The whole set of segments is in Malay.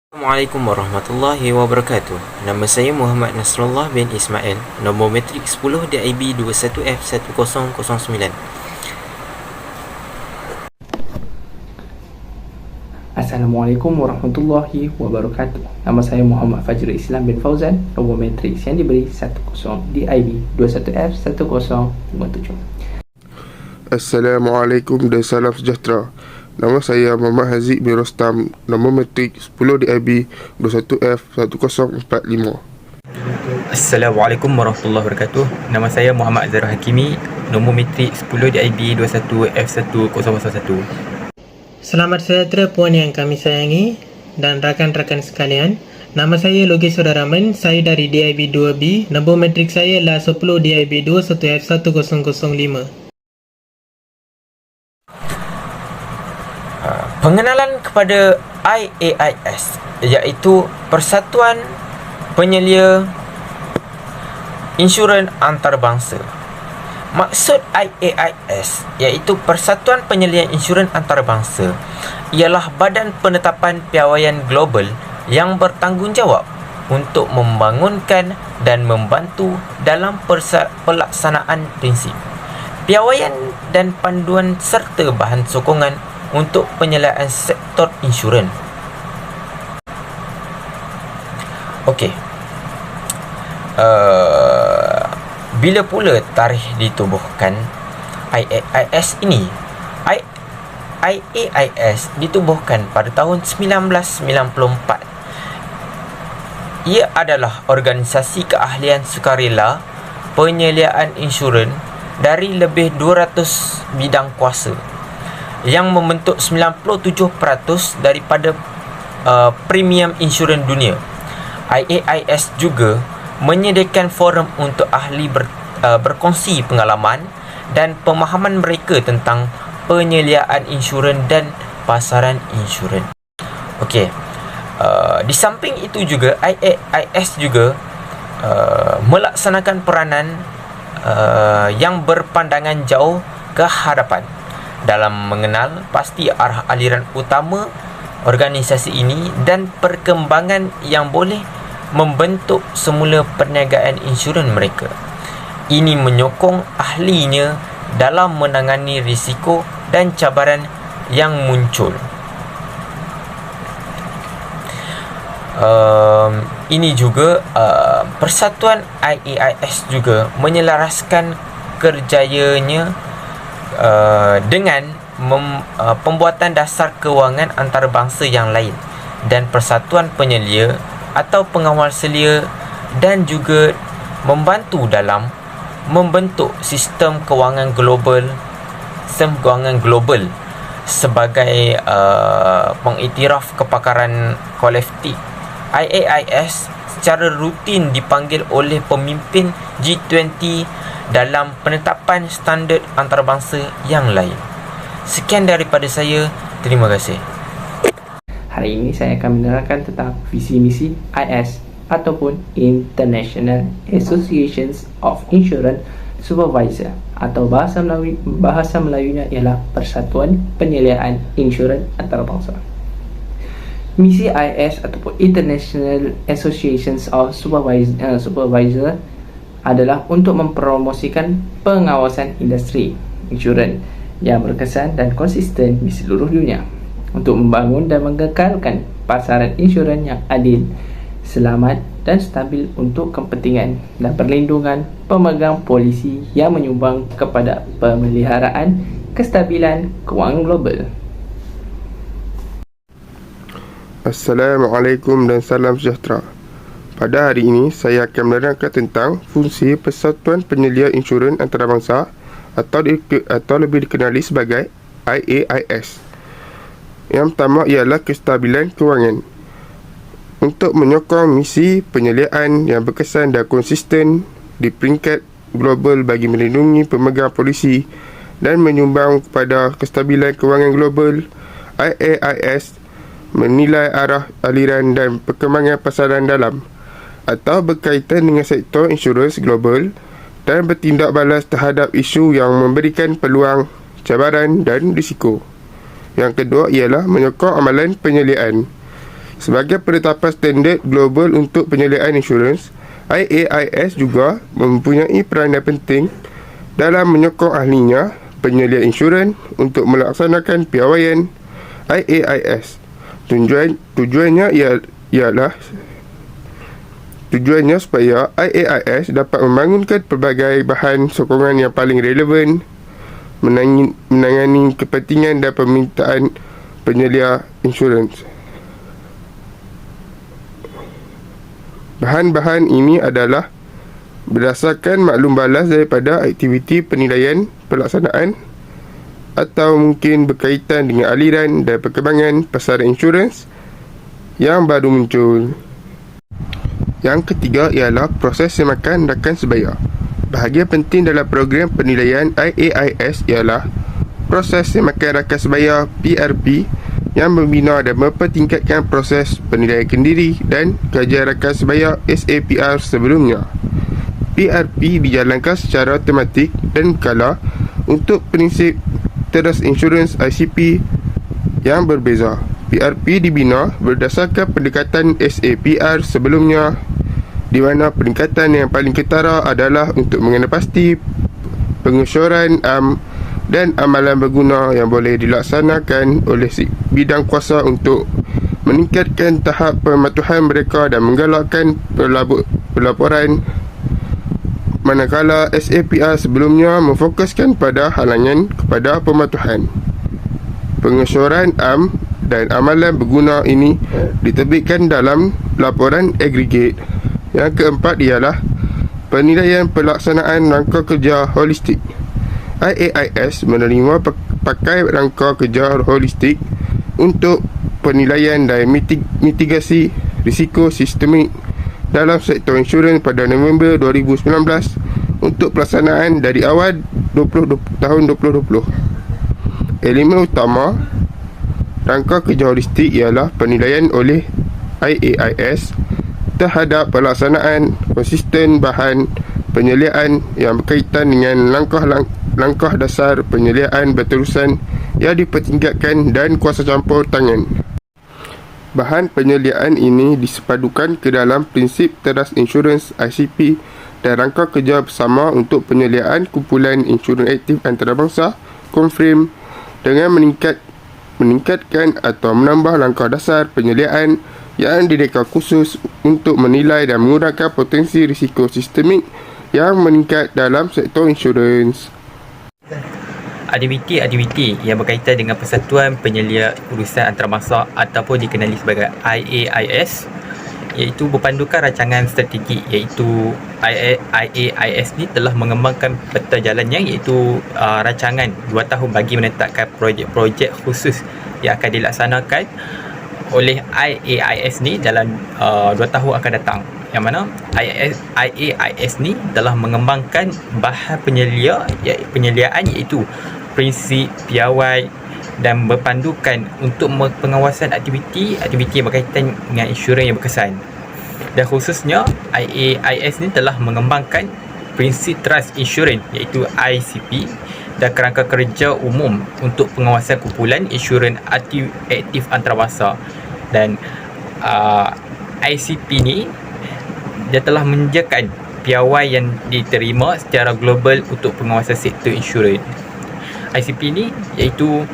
Assalamualaikum warahmatullahi wabarakatuh. Nama saya Muhammad Nasrullah bin Ismail. Nombor metrik 10 DIB 21F1009. Assalamualaikum warahmatullahi wabarakatuh. Nama saya Muhammad Fajrul Islam bin Fauzan. Nombor matriks yang diberi 10 DIB 21F1057. Assalamualaikum dan salam sejahtera. Nama saya Muhammad Haziq bin Rostam. Nombor metrik 10 DIB 21F1045. Assalamualaikum warahmatullahi wabarakatuh. Nama saya Muhammad Azharul Hakimi. Nombor metrik 10 DIB 21F1001. Selamat sejahtera puan yang kami sayangi dan rakan-rakan sekalian. Nama saya Logis Sodaraman. Saya dari DIB 2B. Nombor metrik saya adalah 10 DIB 21F1005. Pengenalan kepada IAIS, iaitu Persatuan Penyelia Insurans Antarabangsa. Maksud IAIS, iaitu Persatuan Penyelia Insurans Antarabangsa, ialah badan penetapan piawaian global yang bertanggungjawab untuk membangunkan dan membantu dalam pelaksanaan prinsip, piawaian dan panduan serta bahan sokongan untuk penyeliaan sektor insurans. Okey. Bila pula tarikh ditubuhkan IAIS ini? IAIS ditubuhkan pada tahun 1994. Ia adalah organisasi keahlian sukarela penyeliaan insurans dari lebih 200 bidang kuasa yang membentuk 97% daripada premium insurans dunia. IAIS juga menyediakan forum untuk ahli berkongsi pengalaman dan pemahaman mereka tentang penyeliaan insurans dan pasaran insurans. Okey. Di samping itu juga IAIS juga melaksanakan peranan yang berpandangan jauh ke hadapan dalam mengenal pasti arah aliran utama organisasi ini dan perkembangan yang boleh membentuk semula perniagaan insurans mereka. Ini menyokong ahlinya dalam menangani risiko dan cabaran yang muncul. Ini juga Persatuan IAIS juga menyelaraskan kerjayanya dengan pembuatan dasar kewangan antarabangsa yang lain dan persatuan penyelia atau pengawal selia, dan juga membantu dalam membentuk sistem kewangan global sebagai pengiktiraf kepakaran kolektif. IAIS secara rutin dipanggil oleh pemimpin G20 dalam penetapan standard antarabangsa yang lain. Sekian daripada saya. Terima kasih. Hari ini saya akan menerangkan tentang visi misi IS ataupun International Associations of Insurance Supervisor, atau bahasa Melayunya ialah Persatuan Penyeliaan Insurans Antarabangsa. Misi IS ataupun International Associations of Supervisor adalah untuk mempromosikan pengawasan industri insurans yang berkesan dan konsisten di seluruh dunia, untuk membangun dan mengekalkan pasaran insurans yang adil, selamat dan stabil untuk kepentingan dan perlindungan pemegang polisi yang menyumbang kepada pemeliharaan kestabilan kewangan global. Assalamualaikum dan salam sejahtera. Pada hari ini, saya akan menerangkan tentang fungsi Persatuan Penyelia Insurans Antarabangsa atau lebih dikenali sebagai IAIS. Yang pertama ialah kestabilan kewangan. Untuk menyokong misi penyeliaan yang berkesan dan konsisten di peringkat global bagi melindungi pemegang polisi dan menyumbang kepada kestabilan kewangan global, IAIS menilai arah aliran dan perkembangan pasaran dalam atau berkaitan dengan sektor insurans global dan bertindak balas terhadap isu yang memberikan peluang, cabaran dan risiko. Yang kedua ialah menyokong amalan penyeliaan. Sebagai penetapan standard global untuk penyediaan insurans, IAIS juga mempunyai peranan penting dalam menyokong ahlinya penyelia insurans untuk melaksanakan piawaian IAIS. Tujuannya supaya IAIS dapat membangunkan pelbagai bahan sokongan yang paling relevan menangani kepentingan dan permintaan penyelia insurans. Bahan-bahan ini adalah berdasarkan maklum balas daripada aktiviti penilaian pelaksanaan atau mungkin berkaitan dengan aliran dan perkembangan pasaran insurans yang baru muncul. Yang ketiga ialah proses semakan rakan sebaya. Bahagian penting dalam program penilaian IAIS ialah proses semakan rakan sebaya PRP yang membina dan mempertingkatkan proses penilaian kendiri dan kajian rakan sebaya SAPR sebelumnya. PRP dijalankan secara tematik dan berkala untuk prinsip Trust Insurance ICP yang berbeza. PRP dibina berdasarkan pendekatan SAPR sebelumnya, di mana pendekatan yang paling ketara adalah untuk mengenal pasti pengesyuran dan amalan berguna yang boleh dilaksanakan oleh bidang kuasa untuk meningkatkan tahap pematuhan mereka dan menggalakkan pelaporan, manakala SAPR sebelumnya memfokuskan pada halangan kepada pematuhan. Pengesyuran dan amalan berguna ini diterbitkan dalam laporan agregat. Yang keempat ialah penilaian pelaksanaan rangka kerja holistik. IAIS menerima pakai rangka kerja holistik untuk penilaian dan mitigasi risiko sistemik dalam sektor insurans pada November 2019 untuk pelaksanaan dari awal tahun 2020. Elemen utama rangka kerja holistik ialah penilaian oleh IAIS terhadap pelaksanaan konsisten bahan penyeliaan yang berkaitan dengan langkah dasar penyeliaan berterusan yang dipertingkatkan dan kuasa campur tangan. Bahan penyeliaan ini disepadukan ke dalam prinsip Trust Insurance ICP dan rangka kerja bersama untuk penyeliaan kumpulan insurans aktif antarabangsa CONFRAME dengan meningkatkan atau menambah langkah dasar penyeliaan yang direka khusus untuk menilai dan mengurangkan potensi risiko sistemik yang meningkat dalam sektor insurans. Aktiviti yang berkaitan dengan Persatuan Penyelia Urusan Antarabangsa ataupun dikenali sebagai IAIS, iaitu berpandukan rancangan strategi, iaitu IAIS ni telah mengembangkan peta jalannya, iaitu rancangan 2 tahun bagi menetapkan projek-projek khusus yang akan dilaksanakan oleh IAIS ni dalam 2 tahun akan datang, yang mana IAIS ni telah mengembangkan bahan penyeliaan iaitu prinsip piawai dan berpandukan untuk pengawasan aktiviti yang berkaitan dengan insurans yang berkesan. Dan khususnya IAIS ni telah mengembangkan prinsip Trust Insurance iaitu ICP dan kerangka kerja umum untuk pengawasan kumpulan insurans aktif antarabangsa. Dan ICP ni dia telah menyediakan piawai yang diterima secara global untuk pengawasan sektor insurans. ICP ni iaitu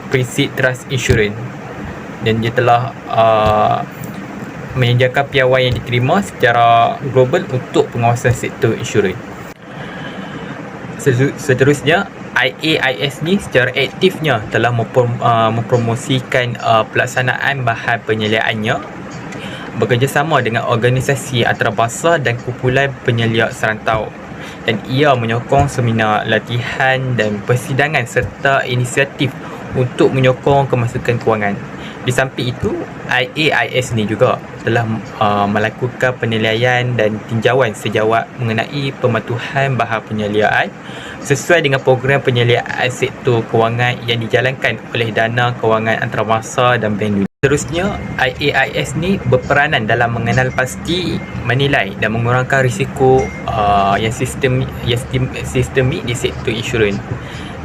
prinsip Trust Insurance dan dia telah menyediakan piawai yang diterima secara global untuk pengawasan sektor insurans. Seterusnya, IAIS ni secara aktifnya telah mempromosikan pelaksanaan bahan penyeliaannya bekerjasama dengan organisasi antarabangsa dan kumpulan penyelia serantau, dan ia menyokong seminar, latihan dan persidangan serta inisiatif untuk menyokong kemasukan kewangan. Di samping itu, IAIS ni juga telah melakukan penilaian dan tinjauan sejawat mengenai pematuhan bahan penyeliaan sesuai dengan program penyeliaan sektor kewangan yang dijalankan oleh Dana Kewangan Antarabangsa dan Bank Dunia. Seterusnya, IAIS ni berperanan dalam mengenal pasti, menilai dan mengurangkan risiko yang sistemik di sektor insurans.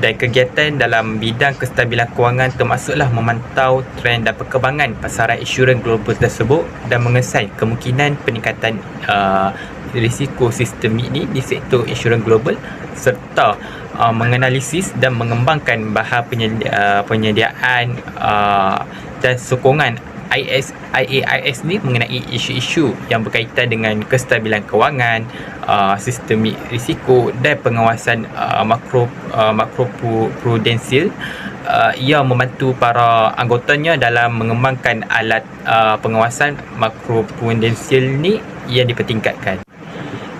Dan kegiatan dalam bidang kestabilan kewangan termasuklah memantau trend dan perkembangan pasaran insurans global tersebut dan mengesan kemungkinan peningkatan risiko sistemik ni di sektor insurans global, serta menganalisis dan mengembangkan bahan penyediaan dan sokongan IAIS ni mengenai isu-isu yang berkaitan dengan kestabilan kewangan, sistemik risiko dan pengawasan makroprudensial. Ia membantu para anggotanya dalam mengembangkan alat pengawasan makroprudensial ni yang dipertingkatkan.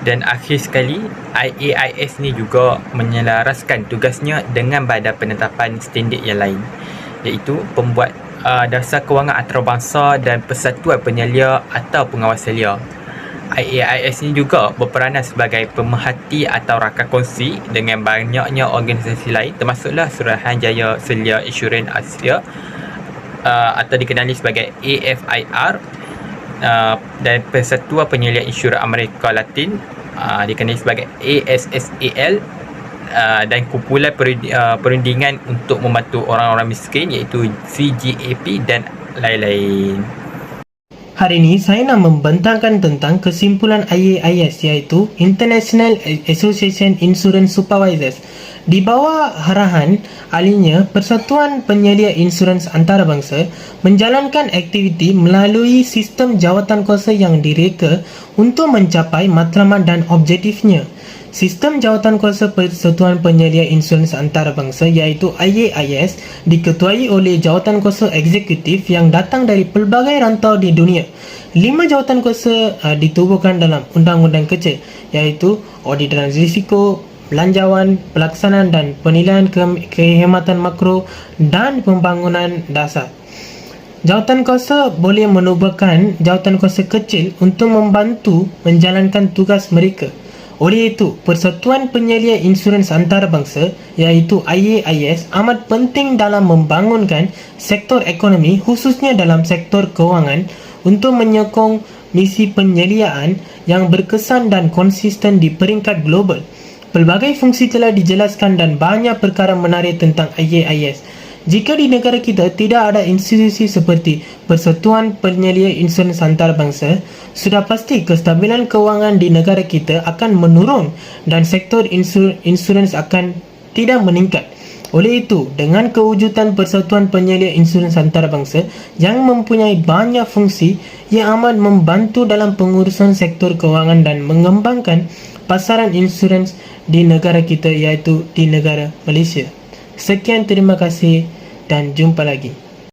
Dan akhir sekali, IAIS ni juga menyelaraskan tugasnya dengan Badan Penetapan Standard yang lain, iaitu pembuat dasar kewangan antarabangsa dan persatuan penyelia atau pengawas selia. IAIS ini juga berperanan sebagai pemerhati atau rakan kongsi dengan banyaknya organisasi lain, termasuklah Suruhanjaya Selia Insurans Asia atau dikenali sebagai AFIR, dan Persatuan Penyelia Insurans Amerika Latin dikenali sebagai ASSAL, dan kumpulan perundingan untuk membantu orang-orang miskin iaitu CGAP dan lain-lain. Hari ini saya nak membentangkan tentang kesimpulan IAIS iaitu International Association Insurance Supervisors. Di bawah arahan ahlinya, Persatuan Penyelia Insurans Antarabangsa menjalankan aktiviti melalui sistem jawatankuasa yang direka untuk mencapai matlamat dan objektifnya. Sistem jawatankuasa Persatuan Penyelia Insurans Antarabangsa iaitu IAIS diketuai oleh jawatankuasa eksekutif yang datang dari pelbagai rantau di dunia. 5 jawatankuasa ditubuhkan dalam undang-undang kecil iaitu audit dan risiko, belanjawan, pelaksanaan dan penilaian kehematan makro dan pembangunan dasar. Jawatankuasa boleh menubuhkan jawatankuasa kecil untuk membantu menjalankan tugas mereka. Oleh itu, Persatuan Penyelia Insurans Antarabangsa iaitu IAIS amat penting dalam membangunkan sektor ekonomi khususnya dalam sektor kewangan untuk menyokong misi penyeliaan yang berkesan dan konsisten di peringkat global. Pelbagai fungsi telah dijelaskan dan banyak perkara menarik tentang IAIS. Jika di negara kita tidak ada institusi seperti Persatuan Penyelia Insurans Antarabangsa, sudah pasti kestabilan kewangan di negara kita akan menurun dan sektor insurans akan tidak meningkat. Oleh itu, dengan kewujudan Persatuan Penyelia Insurans Antarabangsa yang mempunyai banyak fungsi, ia amat membantu dalam pengurusan sektor kewangan dan mengembangkan pasaran insurans di negara kita iaitu di negara Malaysia. Sekian, terima kasih dan jumpa lagi.